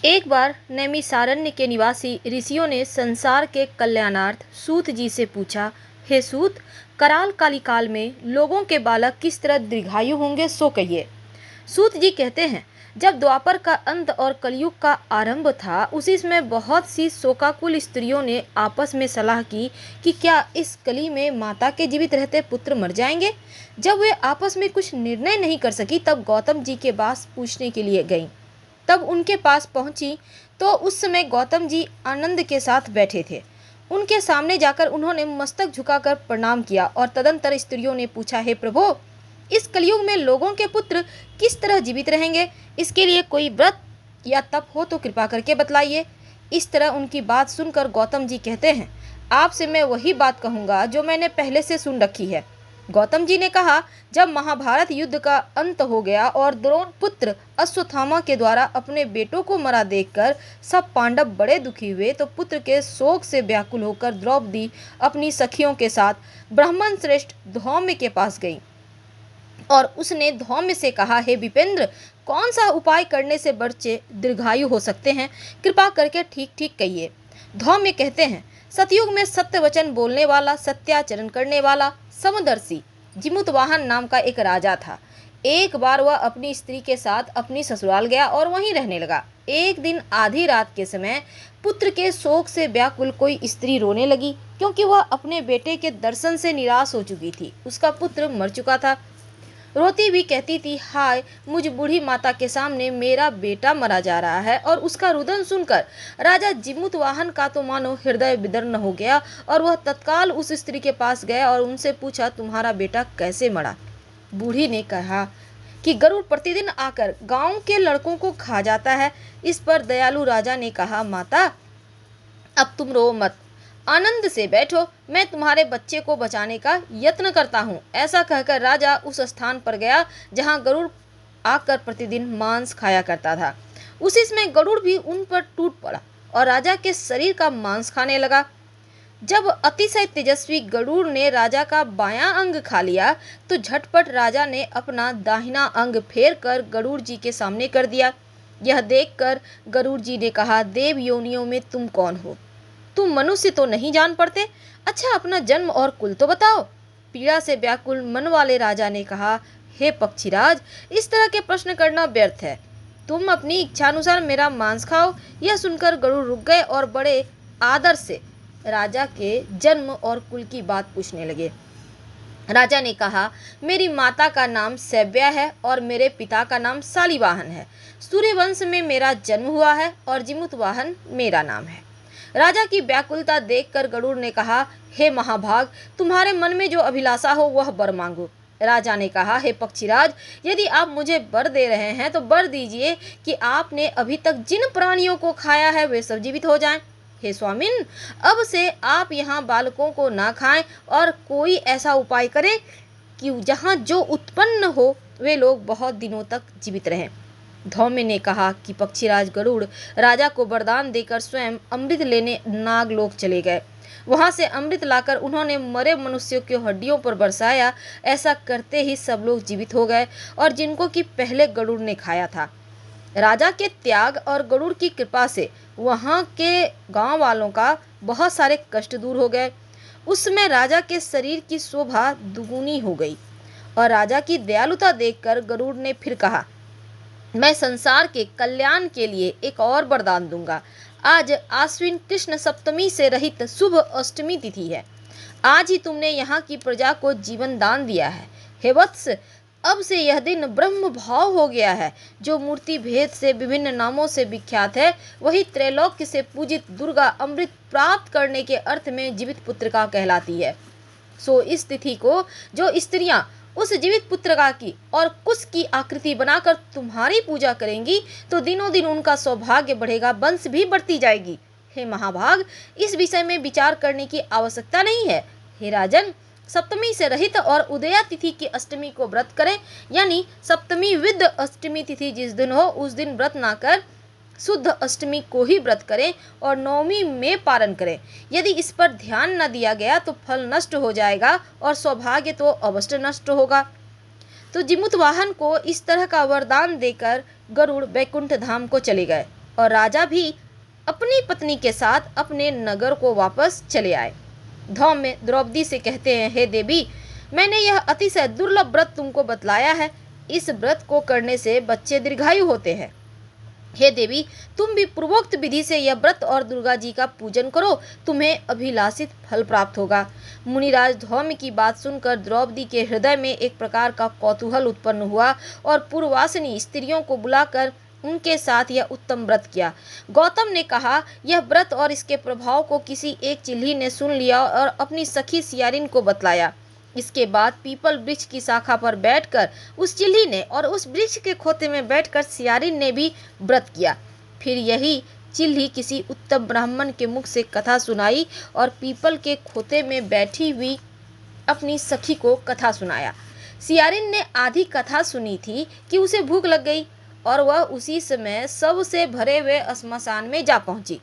एक बार नैमिषारण्य के निवासी ऋषियों ने संसार के कल्याणार्थ सूत जी से पूछा, हे सूत, कराल कालिकाल में लोगों के बालक किस तरह दीर्घायु होंगे, सो कहिए। सूत जी कहते हैं, जब द्वापर का अंत और कलयुग का आरंभ था, उसी समय बहुत सी शोकाकुल स्त्रियों ने आपस में सलाह की कि क्या इस कली में माता के जीवित रहते पुत्र मर जाएंगे। जब वे आपस में कुछ निर्णय नहीं कर सकी, तब गौतम जी के पास पूछने के लिए गईं। तब उनके पास पहुंची तो उस समय गौतम जी आनंद के साथ बैठे थे। उनके सामने जाकर उन्होंने मस्तक झुकाकर प्रणाम किया और तदंतर स्त्रियों ने पूछा, हे प्रभु, इस कलयुग में लोगों के पुत्र किस तरह जीवित रहेंगे? इसके लिए कोई व्रत या तप हो तो कृपा करके बतलाइए। इस तरह उनकी बात सुनकर गौतम जी कहते हैं, आपसे मैं वही बात कहूँगा जो मैंने पहले से सुन रखी है। गौतम जी ने कहा, जब महाभारत युद्ध का अंत हो गया और द्रोण पुत्र अश्वत्थामा के द्वारा अपने बेटों को मरा देखकर सब पांडव बड़े दुखी हुए, तो पुत्र के शोक से व्याकुल होकर द्रौपदी अपनी सखियों के साथ ब्राह्मण श्रेष्ठ धौम्य के पास गई और उसने धौम्य से कहा, हे विपेंद्र, कौन सा उपाय करने से बच्चे दीर्घायु हो सकते हैं? कृपा करके ठीक ठीक कहिए। धौम्य कहते हैं, सतयुग में सत्य वचन बोलने वाला, सत्याचरण करने वाला समदर्शी जिमुतवाहन नाम का एक राजा था। एक बार वह अपनी स्त्री के साथ अपनी ससुराल गया और वहीं रहने लगा। एक दिन आधी रात के समय पुत्र के शोक से व्याकुल कोई स्त्री रोने लगी, क्योंकि वह अपने बेटे के दर्शन से निराश हो चुकी थी। उसका पुत्र मर चुका था। रोती भी कहती थी, हाय, मुझ बूढ़ी माता के सामने मेरा बेटा मरा जा रहा है। और उसका रुदन सुनकर राजा जिमुतवाहन का तो मानो हृदय विदीर्ण हो गया और वह तत्काल उस स्त्री के पास गया और उनसे पूछा, तुम्हारा बेटा कैसे मरा? बूढ़ी ने कहा कि गरुड़ प्रतिदिन आकर गांव के लड़कों को खा जाता है। इस पर दयालु राजा ने कहा, माता, अब तुम रो मत, आनंद से बैठो, मैं तुम्हारे बच्चे को बचाने का यत्न करता हूँ। ऐसा कहकर राजा उस स्थान पर गया जहाँ गरुड़ आकर प्रतिदिन मांस खाया करता था। उसी समय गरुड़ भी उन पर टूट पड़ा और राजा के शरीर का मांस खाने लगा। जब अतिशय तेजस्वी गरुड़ ने राजा का बायां अंग खा लिया, तो झटपट राजा ने अपना दाहिना अंग फेर कर गरुड़ जी के सामने कर दिया। यह देखकर गरुड़ जी ने कहा, देव योनियों में तुम कौन हो? तुम मनुष्य तो नहीं जान पड़ते। अच्छा, अपना जन्म और कुल तो बताओ। पीड़ा से व्याकुल मन वाले राजा ने कहा, हे पक्षीराज, इस तरह के प्रश्न करना व्यर्थ है। तुम अपनी इच्छानुसार मेरा मांस खाओ। यह सुनकर गरुड़ रुक गए और बड़े आदर से राजा के जन्म और कुल की बात पूछने लगे। राजा ने कहा, मेरी माता का नाम सैव्या है और मेरे पिता का नाम शालिवाहन है। सूर्यवंश में मेरा जन्म हुआ है और जिमुतवाहन मेरा नाम है। राजा की व्याकुलता देखकर गरुड़ ने कहा, हे महाभाग, तुम्हारे मन में जो अभिलाषा हो वह वर मांगो। राजा ने कहा, हे पक्षीराज, यदि आप मुझे वर दे रहे हैं तो वर दीजिए कि आपने अभी तक जिन प्राणियों को खाया है वे सब जीवित हो जाएं। हे स्वामिन, अब से आप यहाँ बालकों को ना खाएं और कोई ऐसा उपाय करें कि जहाँ जो उत्पन्न हो वे लोग बहुत दिनों तक जीवित रहें। धौम्य ने कहा कि पक्षीराज गरुड़ राजा को वरदान देकर स्वयं अमृत लेने नागलोक चले गए। वहां से अमृत लाकर उन्होंने मरे मनुष्यों की हड्डियों पर बरसाया। ऐसा करते ही सब लोग जीवित हो गए और जिनको कि पहले गरुड़ ने खाया था। राजा के त्याग और गरुड़ की कृपा से वहां के गांव वालों का बहुत सारे कष्ट दूर हो गए। उस समय राजा के शरीर की शोभा दुगुनी हो गई और राजा की दयालुता देखकर गरुड़ ने फिर कहा, मैं संसार के कल्याण के लिए एक और वरदान दूंगा। आज आश्विन कृष्ण सप्तमी से रहित शुभ अष्टमी तिथि है। आज ही तुमने यहाँ की प्रजा को जीवन दान दिया है। हे वत्स, अब से यह दिन ब्रह्म भाव हो गया है। जो मूर्ति भेद से विभिन्न नामों से विख्यात है, वही त्रैलोक्य से पूजित दुर्गा अमृत प्राप्त करने के अर्थ में जीवित पुत्रिका कहलाती है। सो इस तिथि को जो स्त्रियां उस जीवित पुत्रिका की और कुश की आकृति बनाकर तुम्हारी पूजा करेंगी, तो दिनों दिन उनका सौभाग्य बढ़ेगा, वंश भी बढ़ती जाएगी। हे महाभाग, इस विषय में विचार करने की आवश्यकता नहीं है। हे राजन, सप्तमी से रहित और उदया तिथि की अष्टमी को व्रत करें, यानी सप्तमी विद अष्टमी तिथि जिस दिन हो उस दिन व्रत ना कर शुद्ध अष्टमी को ही व्रत करें और नवमी में पारण करें। यदि इस पर ध्यान न दिया गया तो फल नष्ट हो जाएगा और सौभाग्य तो अवश्य नष्ट होगा। तो जिमुतवाहन को इस तरह का वरदान देकर गरुड़ वैकुंठ धाम को चले गए। और राजा भी अपनी पत्नी के साथ अपने नगर को वापस चले आए। धौम्य द्रौपदी से कहते हैं, हे देवी, मैंने यह अतिशय दुर्लभ व्रत तुमको बतलाया है। इस व्रत को करने से बच्चे दीर्घायु होते हैं। हे देवी, तुम भी पूर्वोक्त विधि से यह व्रत और दुर्गा जी का पूजन करो, तुम्हें अभिलाषित फल प्राप्त होगा। मुनिराज धौम्य की बात सुनकर द्रौपदी के हृदय में एक प्रकार का कौतूहल उत्पन्न हुआ और पूर्ववासिनी स्त्रियों को बुलाकर उनके साथ यह उत्तम व्रत किया। गौतम ने कहा, यह व्रत और इसके प्रभाव को किसी एक चिल्ली ने सुन लिया और अपनी सखी सियारिन को बतलाया। इसके बाद पीपल वृक्ष की शाखा पर बैठकर उस चिल्ली ने और उस वृक्ष के खोते में बैठकर सियारिन ने भी व्रत किया। फिर यही चिल्ली किसी उत्तम ब्राह्मण के मुख से कथा सुनाई और पीपल के खोते में बैठी हुई अपनी सखी को कथा सुनाया। सियारिन ने आधी कथा सुनी थी कि उसे भूख लग गई और वह उसी समय सबसे भरे हुए श्मशान में जा पहुंची।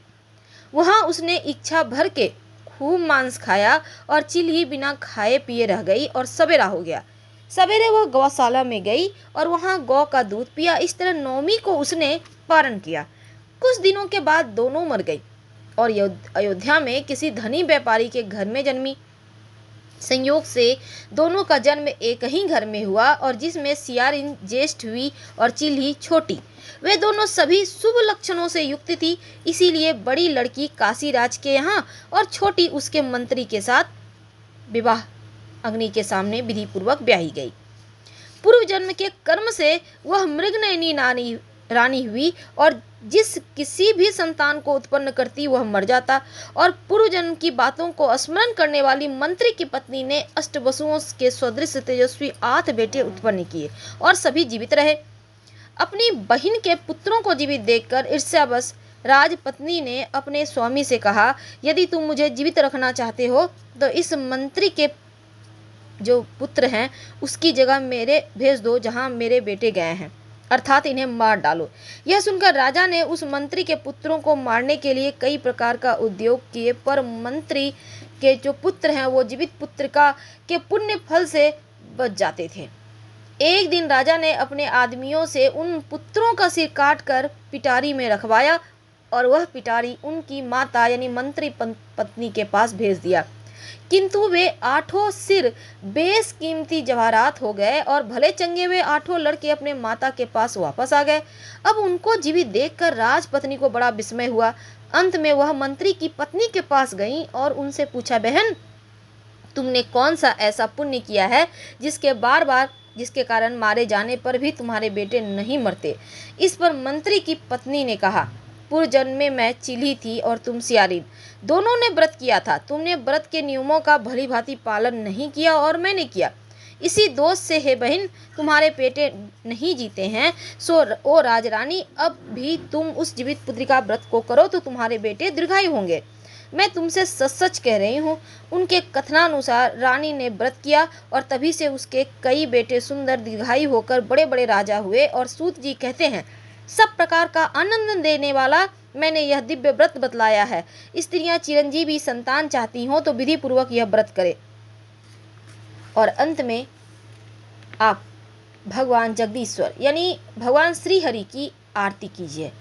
वहां उसने इच्छा भर के खूब मांस खाया और चिल्ली बिना खाए पिए रह गई और सवेरा हो गया। सवेरे वह गौशाला में गई और वहां गौ का दूध पिया। इस तरह नौमी को उसने पारण किया। कुछ दिनों के बाद दोनों मर गई और अयोध्या में किसी धनी व्यापारी के घर में जन्मी। संयोग से दोनों का जन्म एक ही घर में हुआ और जिसमें सियारिन ज्येष्ठ हुई और चिल्ली छोटी। वे दोनों सभी शुभ लक्षणों से युक्त थी, इसीलिए बड़ी लड़की काशीराज के यहाँ और छोटी उसके मंत्री के साथ विवाह अग्नि के सामने विधि पूर्वक ब्याही गई। पूर्व जन्म के कर्म से वह मृगनयनी रानी हुई और जिस किसी भी संतान को उत्पन्न करती वह मर जाता। और पूर्व जन्म की बातों को स्मरण करने वाली मंत्री की पत्नी ने अष्टवसुओं के सदृश तेजस्वी 8 बेटे उत्पन्न किए और सभी जीवित रहे। अपनी बहन के पुत्रों को जीवित देखकर ईर्ष्यावश राजपत्नी ने अपने स्वामी से कहा, यदि तुम मुझे जीवित रखना चाहते हो तो इस मंत्री के जो पुत्र हैं उसकी जगह मेरे भेज दो जहां मेरे बेटे गए हैं, अर्थात इन्हें मार डालो। यह सुनकर राजा ने उस मंत्री के पुत्रों को मारने के लिए कई प्रकार का उद्योग किए, पर मंत्री के जो पुत्र हैं वो जीवित पुत्र के पुण्य फल से बच जाते थे। एक दिन राजा ने अपने आदमियों से उन पुत्रों का सिर काट कर पिटारी में रखवाया और वह पिटारी उनकी माता यानी मंत्री पत्नी के पास भेज दिया। किंतु वे 8 सिर बेशकीमती जवाहरात हो गए और भले चंगे हुए 8 लड़के अपने माता के पास वापस आ गए। अब उनको जीवित देखकर राजपत्नी को बड़ा विस्मय हुआ। अंत में वह मंत्री की पत्नी के पास गई और उनसे पूछा, बहन, तुमने कौन सा ऐसा पुण्य किया है जिसके कारण मारे जाने पर भी तुम्हारे बेटे नहीं मरते? इस पर मंत्री की पत्नी ने कहा, पूर्व जन्म में मैं चिल्ली थी और तुम सियारिन, दोनों ने व्रत किया था। तुमने व्रत के नियमों का भली भांति पालन नहीं किया और मैंने किया। इसी दोष से हे बहन तुम्हारे बेटे नहीं जीते हैं। सो ओ राजरानी, अब भी तुम उस जीवित पुत्री का व्रत को करो तो तुम्हारे बेटे दीर्घायु होंगे। मैं तुमसे सच सच कह रही हूँ। उनके कथनानुसार रानी ने व्रत किया और तभी से उसके कई बेटे सुंदर दीर्घायु होकर बड़े बड़े राजा हुए। और सूत जी कहते हैं, सब प्रकार का आनंद देने वाला मैंने यह दिव्य व्रत बतलाया है। स्त्रियां चिरंजीवी संतान चाहती हों तो विधि पूर्वक यह व्रत करें। और अंत में आप भगवान जगदीश्वर यानी भगवान श्री हरि की आरती कीजिए।